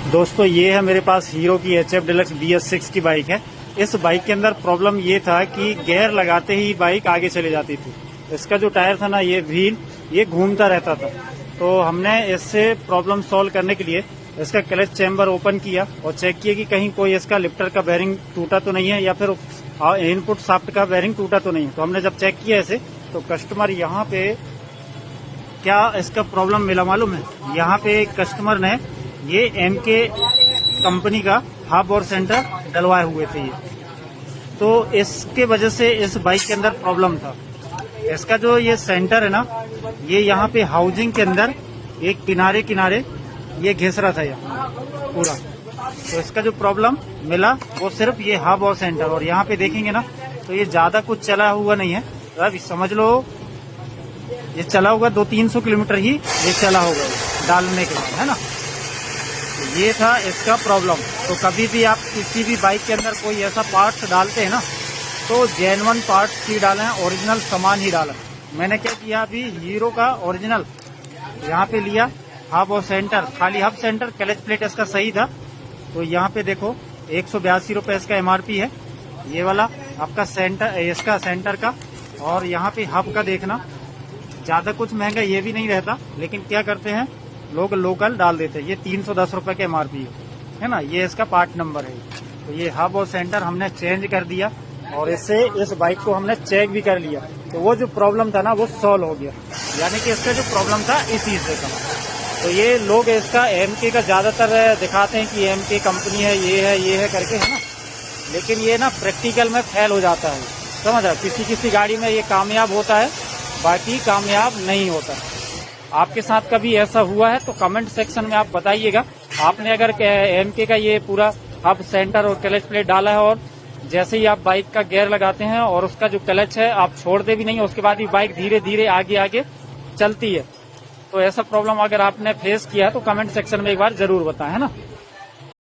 दोस्तों ये है मेरे पास हीरो की HF डिलक्स BS6 की बाइक है। इस बाइक के अंदर प्रॉब्लम ये था कि गियर लगाते ही बाइक आगे चली जाती थी। इसका जो टायर था ना, ये व्हील ये घूमता रहता था। तो हमने इससे प्रॉब्लम सॉल्व करने के लिए इसका क्लच चैम्बर ओपन किया और चेक किया कि कहीं कोई इसका लिफ्टर का बेरिंग टूटा तो नहीं है या फिर इनपुट शाफ्ट का बेरिंग टूटा तो नहीं है। तो हमने जब चेक किया इसे, तो कस्टमर यहाँ पे क्या इसका प्रॉब्लम मिला मालूम है, यहाँ पे कस्टमर ने ये MK कंपनी का हब और सेंटर डलवाए हुए थे ये, तो इसके वजह से इस बाइक के अंदर प्रॉब्लम था। इसका जो ये सेंटर है ना, ये यहाँ पे हाउसिंग के अंदर एक किनारे किनारे ये घिस रहा था यहाँ पूरा। तो इसका जो प्रॉब्लम मिला वो सिर्फ ये हब और सेंटर, और यहाँ पे देखेंगे ना तो ये ज्यादा कुछ चला हुआ नहीं है। अब समझ लो ये चला होगा 200-300 किलोमीटर ही ये चला होगा डालने के बाद, है ना। तो ये था इसका प्रॉब्लम। तो कभी भी आप किसी भी बाइक के अंदर कोई ऐसा पार्ट्स डालते हैं ना, तो जेन्युइन पार्ट्स ही डालें, ओरिजिनल सामान ही डालें। मैंने क्या किया, अभी हीरो का ओरिजिनल यहाँ पे लिया, हब और सेंटर, खाली हब सेंटर, क्लच प्लेट इसका सही था। तो यहाँ पे देखो 182 रुपये इसका MRP है, ये वाला आपका सेंटर, इसका सेंटर का। और यहाँ पे हब का देखना, ज्यादा कुछ महंगा ये भी नहीं रहता, लेकिन क्या करते हैं लोग लोकल डाल देते हैं। ये 310 रुपये के MRP है ना, ये इसका पार्ट नंबर है। तो ये हब और सेंटर हमने चेंज कर दिया और इससे इस बाइक को हमने चेक भी कर लिया। तो वो जो प्रॉब्लम था ना वो सॉल्व हो गया, यानी कि इसका जो प्रॉब्लम था इसी से था। तो ये लोग इसका MK का ज्यादातर दिखाते हैं कि MK कंपनी है, ये है करके, है ना, लेकिन ये ना प्रैक्टिकल में फेल हो जाता है। समझ रहे, किसी गाड़ी में ये कामयाब होता है, बाकी कामयाब नहीं होता। आपके साथ कभी ऐसा हुआ है तो कमेंट सेक्शन में आप बताइएगा। आपने अगर MK का ये पूरा हब सेंटर और क्लच प्लेट डाला है और जैसे ही आप बाइक का गियर लगाते हैं और उसका जो क्लच है आप छोड़ते भी नहीं, उसके बाद भी बाइक धीरे धीरे आगे चलती है। तो ऐसा प्रॉब्लम अगर आपने फेस किया तो कमेंट सेक्शन में एक बार जरूर बताएं, है ना।